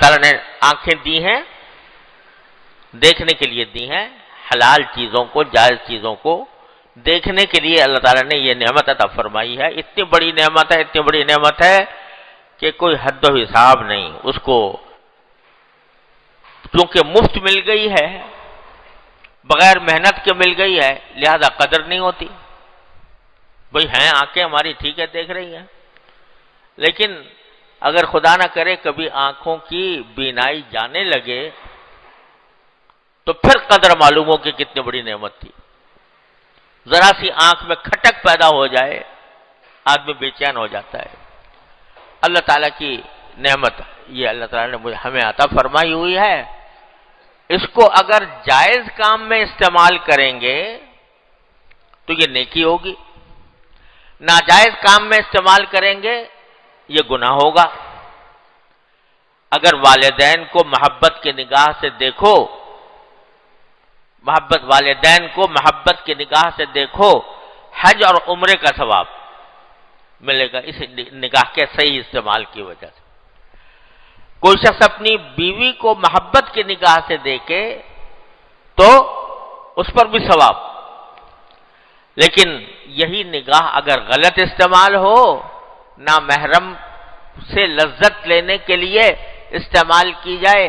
تعالیٰ نے آنکھیں دی ہیں، دیکھنے کے لیے دی ہیں، حلال چیزوں کو، جائز چیزوں کو دیکھنے کے لیے اللہ تعالیٰ نے یہ نعمت عطا فرمائی ہے۔ اتنی بڑی نعمت ہے، اتنی بڑی نعمت ہے کہ کوئی حد و حساب نہیں اس کو، چونکہ مفت مل گئی ہے، بغیر محنت کے مل گئی ہے، لہذا قدر نہیں ہوتی۔ بھئی ہیں آنکھیں ہماری، ٹھیک ہے دیکھ رہی ہیں، لیکن اگر خدا نہ کرے کبھی آنکھوں کی بینائی جانے لگے تو پھر قدر معلوم ہو کہ کتنی بڑی نعمت تھی۔ ذرا سی آنکھ میں کھٹک پیدا ہو جائے آدمی بے چین ہو جاتا ہے۔ اللہ تعالیٰ کی نعمت یہ اللہ تعالیٰ نے ہمیں عطا فرمائی ہوئی ہے، اس کو اگر جائز کام میں استعمال کریں گے تو یہ نیکی ہوگی، ناجائز کام میں استعمال کریں گے یہ گناہ ہوگا۔ اگر والدین کو محبت کی نگاہ سے دیکھو، والدین کو محبت کی نگاہ سے دیکھو، حج اور عمرے کا ثواب ملے گا اس نگاہ کے صحیح استعمال کی وجہ سے۔ کوئی شخص اپنی بیوی کو محبت کی نگاہ سے دیکھے تو اس پر بھی ثواب، لیکن یہی نگاہ اگر غلط استعمال ہو، نامحرم سے لذت لینے کے لیے استعمال کی جائے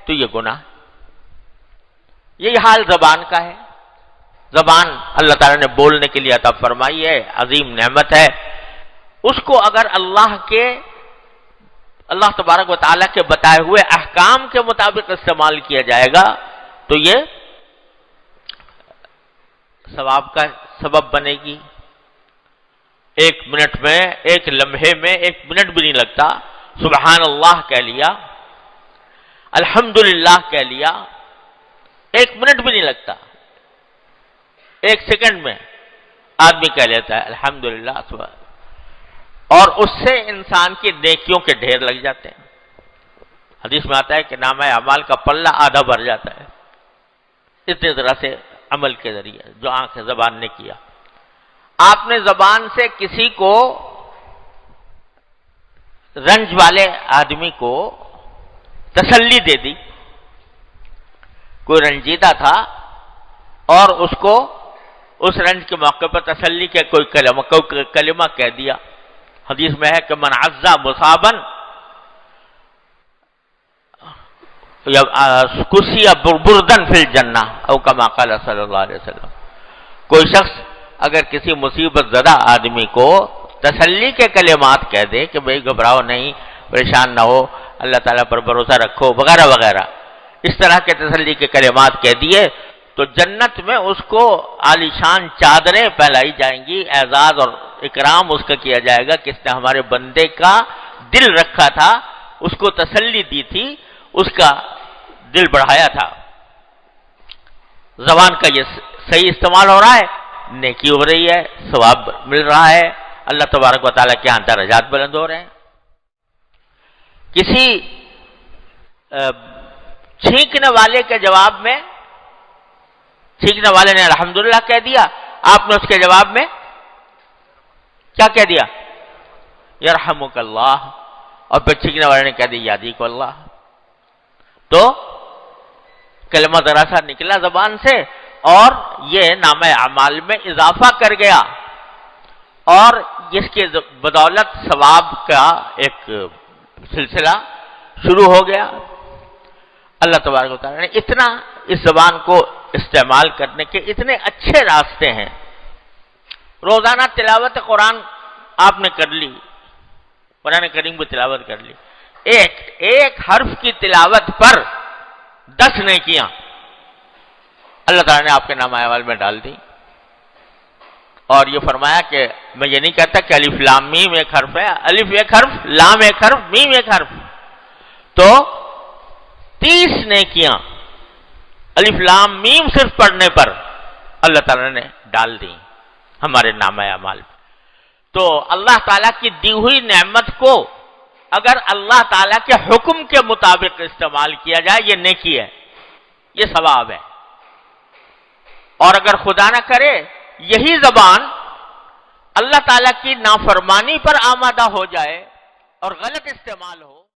تو یہ گناہ۔ یہی حال زبان کا ہے۔ زبان اللہ تعالیٰ نے بولنے کے لیے عطا فرمائی ہے، عظیم نعمت ہے۔ اس کو اگر اللہ تبارک و تعالیٰ کے بتائے ہوئے احکام کے مطابق استعمال کیا جائے گا تو یہ ثواب کا سبب بنے گی۔ ایک منٹ میں، ایک لمحے میں، ایک منٹ بھی نہیں لگتا، سبحان اللہ کہہ لیا، الحمدللہ کہہ لیا، ایک منٹ بھی نہیں لگتا، ایک سیکنڈ میں آدمی کہہ لیتا ہے الحمدللہ، اور اس سے انسان کی نیکیوں کے ڈھیر لگ جاتے ہیں۔ حدیث میں آتا ہے کہ نامہ اعمال کا پلہ آدھا بھر جاتا ہے اتنے طرح سے عمل کے ذریعے جو آنکھ زبان نے کیا۔ آپ نے زبان سے کسی کو، رنج والے آدمی کو تسلی دے دی، کوئی رنجیدہ تھا اور اس کو اس رنج کے موقع پر تسلی کے کوئی کلمہ کہہ دیا۔ حدیث میں ہے کہ من عزا مصابن کسی بردن فی الجنہ او کما قال صلی اللہ علیہ وسلم۔ کوئی شخص اگر کسی مصیبت زدہ آدمی کو تسلی کے کلمات کہہ دے کہ بھئی گھبراؤ نہیں، پریشان نہ ہو، اللہ تعالیٰ پر بھروسہ رکھو وغیرہ وغیرہ، اس طرح کے تسلی کے کلمات کہہ دیے تو جنت میں اس کو عالیشان چادریں پہلائی جائیں گی، اعزاز اور اکرام اس کا کیا جائے گا کہ اس نے ہمارے بندے کا دل رکھا تھا، اس کو تسلی دی تھی، اس کا دل بڑھایا تھا۔ زبان کا یہ صحیح استعمال ہو رہا ہے، نیکی ہو رہی ہے، ثواب مل رہا ہے، اللہ تبارک و تعالیٰ کے ہاں درجات بلند ہو رہے ہیں۔ کسی چھینکنے والے کے جواب میں، چھینکنے والے نے الحمدللہ کہہ دیا، آپ نے اس کے جواب میں کیا کہہ دیا؟ یرحمک اللہ، اور پھر چھینکنے والے نے کہہ دیا یادیک اللہ۔ تو کلمہ ذرا سا نکلا زبان سے اور یہ نامہ اعمال میں اضافہ کر گیا، اور اس کے بدولت ثواب کا ایک سلسلہ شروع ہو گیا۔ اللہ تبارک و تعالیٰ نے اتنا اس زبان کو استعمال کرنے کے اتنے اچھے راستے ہیں۔ روزانہ تلاوت قرآن آپ نے کر لی، قرآن کریم کی تلاوت کر لی، ایک حرف کی تلاوت پر 10 نیکیاں اللہ تعالیٰ نے آپ کے نامہ اعمال میں ڈال دی۔ اور یہ فرمایا کہ میں یہ نہیں کہتا کہ الف لام میم ایک حرف ہے، الف ایک حرف، لام ایک حرف، میم ایک حرف، تو 30 نیکیاں الف لام میم صرف پڑھنے پر اللہ تعالیٰ نے ڈال دی ہمارے نامہ اعمال میں۔ تو اللہ تعالیٰ کی دی ہوئی نعمت کو اگر اللہ تعالیٰ کے حکم کے مطابق استعمال کیا جائے یہ نیکی ہے، یہ ثواب ہے۔ اور اگر خدا نہ کرے یہی زبان اللہ تعالیٰ کی نافرمانی پر آمادہ ہو جائے اور غلط استعمال ہو